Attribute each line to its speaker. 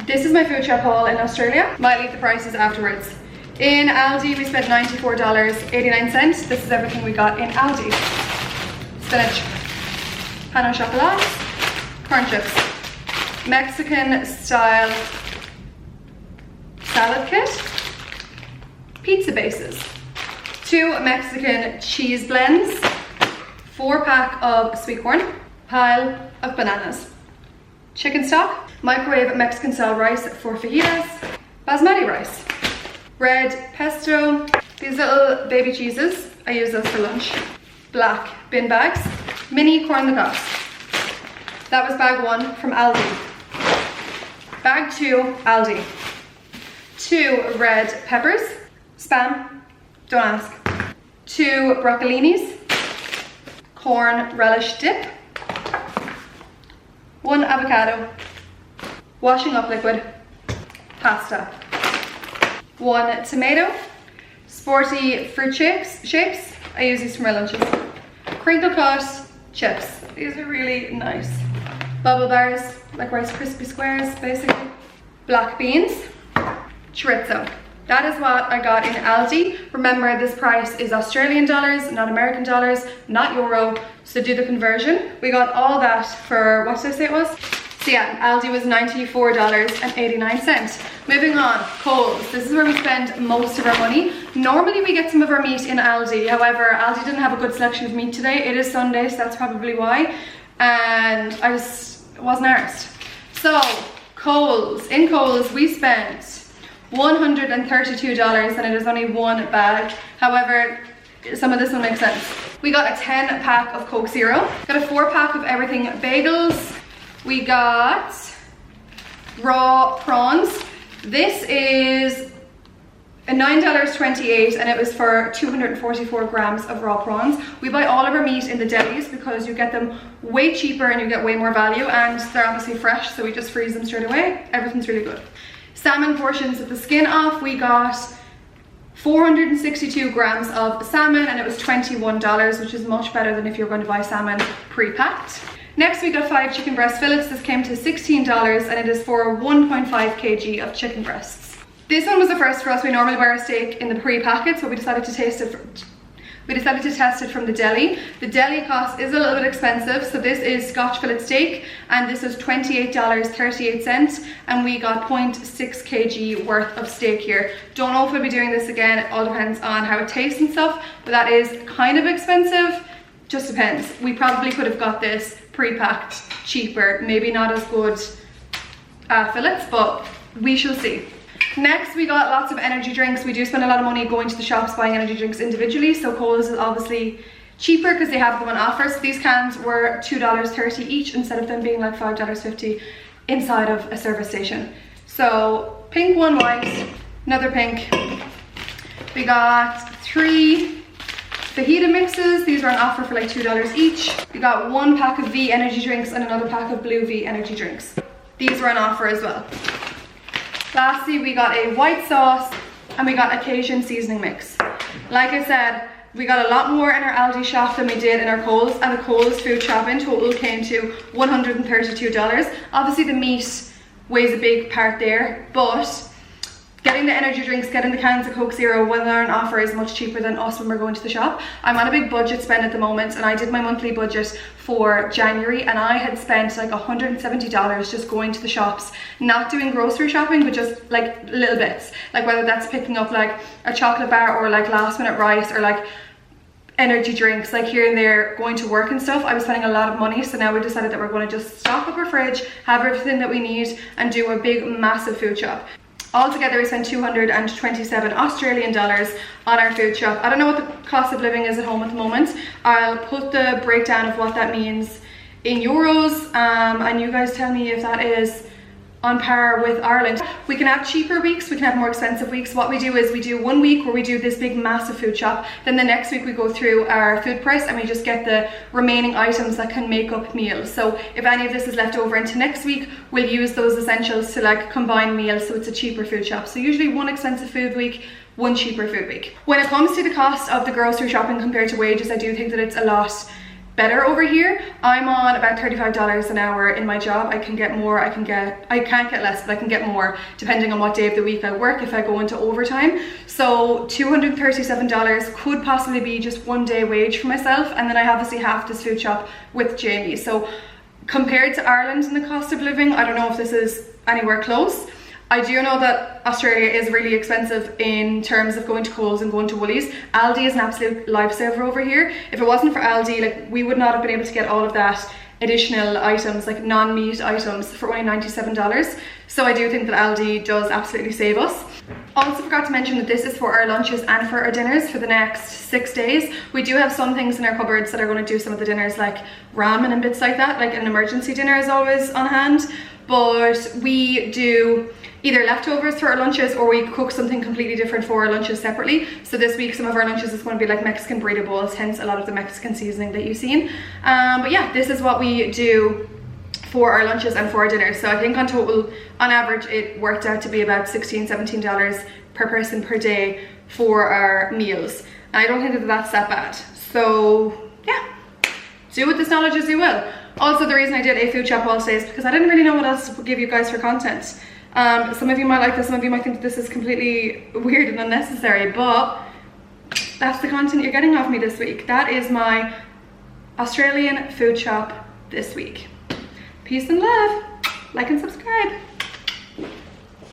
Speaker 1: This is my food shop haul in Australia. Might leave the prices afterwards. In Aldi, we spent $94.89. This is everything we got in Aldi. Spinach, pan au chocolat, corn chips, Mexican style salad kit, pizza bases, 2 Mexican cheese blends, 4-pack of sweet corn, pile of bananas, chicken stock, microwave Mexican style rice for fajitas, basmati rice, red pesto, these little baby cheeses, I use those for lunch, black bin bags, mini corn on the cob. That was bag 1 from Aldi. Bag 2, Aldi. 2 red peppers, spam, don't ask. 2 broccolinis, corn relish dip, 1 avocado, washing up liquid, pasta, 1 tomato, sporty fruit shapes. I use these for my lunches. Crinkle cut chips. These are really nice. Bubble bars, like Rice Krispie squares, basically. Black beans, chorizo. That is what I got in Aldi. Remember, this price is Australian dollars, not American dollars, not euro. So do the conversion. We got all that for, what did I say it was? So yeah, Aldi was $94.89. Moving on, Coles. This is where we spend most of our money. Normally we get some of our meat in Aldi. However, Aldi didn't have a good selection of meat today. It is Sunday, so that's probably why. And I just wasn't arsed. So, Coles. In Coles, we spent $132 and it is only 1 bag. However, some of this will make sense. We got a 10-pack of Coke Zero. Got a 4-pack of everything bagels. We got raw prawns. This is a $9.28 and it was for 244 grams of raw prawns. We buy all of our meat in the delis because you get them way cheaper and you get way more value, and they're obviously fresh, so we just freeze them straight away. Everything's really good. Salmon portions with the skin off, we got 462 grams of salmon and it was $21, which is much better than if you're going to buy salmon pre-packed. Next we got 5 chicken breast fillets. This came to $16 and it is for 1.5 kg of chicken breasts. This one was the first for us. We normally buy our steak in the pre-packet, so we decided to test it from the deli. The deli cost is a little bit expensive, so this is Scotch fillet steak and this is $28.38 and we got 0.6 kg worth of steak here. Don't know if we'll be doing this again. It all depends on how it tastes and stuff, but that is kind of expensive. Just depends. We probably could have got this pre-packed cheaper, maybe not as good fillets, but we shall see. Next we got lots of energy drinks. We do spend a lot of money going to the shops buying energy drinks individually, so Coles is obviously cheaper because they have them on offer. So these cans were $2.30 each instead of them being like $5.50 inside of a service station. So pink, 1 white, another pink. We got 3 fajita mixes. These were on offer for like $2 each. We got 1 pack of V energy drinks and another pack of blue V energy drinks. These were on offer as well. Lastly, we got a white sauce and we got a Cajun seasoning mix. Like I said, we got a lot more in our Aldi shop than we did in our Coles, and the Coles food shop in total came to $132. Obviously the meat weighs a big part there, but getting the energy drinks, getting the cans of Coke Zero when they're on offer is much cheaper than us when we're going to the shop. I'm on a big budget spend at the moment and I did my monthly budget for January and I had spent like $170 just going to the shops, not doing grocery shopping, but just like little bits, like whether that's picking up like a chocolate bar or like last minute rice or like energy drinks, like here and there, going to work and stuff. I was spending a lot of money, so now we decided that we're going to just stock up our fridge, have everything that we need and do a big massive food shop. Altogether we spent 227 Australian dollars on our food shop. I don't know what the cost of living is at home at the moment. I'll put the breakdown of what that means in euros and you guys tell me if that is on par with Ireland. We can have cheaper weeks, we can have more expensive weeks. What we do is we do 1 week where we do this big massive food shop, then the next week we go through our food price and we just get the remaining items that can make up meals. So if any of this is left over into next week, we'll use those essentials to like combine meals, so it's a cheaper food shop. So usually 1 expensive food week, 1 cheaper food week. When it comes to the cost of the grocery shopping compared to wages, I do think that it's a lot better over here. I'm on about $35 an hour in my job. I can get more, I can't get less, but I can get more depending on what day of the week I work if I go into overtime. So $237 could possibly be just one day wage for myself, and then I obviously have this food shop with Jamie. So compared to Ireland and the cost of living, I don't know if this is anywhere close. I do know that Australia is really expensive in terms of going to Coles and going to Woolies. Aldi is an absolute lifesaver over here. If it wasn't for Aldi, like, we would not have been able to get all of that additional items, like non-meat items, for only $97. So I do think that Aldi does absolutely save us. Also forgot to mention that this is for our lunches and for our dinners for the next 6 days. We do have some things in our cupboards that are going to do some of the dinners, like ramen and bits like that. Like an emergency dinner is always on hand. But we do either leftovers for our lunches, or we cook something completely different for our lunches separately. So this week some of our lunches is going to be like Mexican burrito bowls, hence a lot of the Mexican seasoning that you've seen. But yeah, this is what we do for our lunches and for our dinners. So I think on total, on average, it worked out to be about $16, $17 per person per day for our meals. And I don't think that that's that bad. So yeah, do with this knowledge as you will. Also, the reason I did a food shop haul today is because I didn't really know what else to give you guys for content. Some of you might like this, some of you might think that this is completely weird and unnecessary, but that's the content you're getting off me this week. That is my Australian food shop this week. Peace and love. Like and subscribe.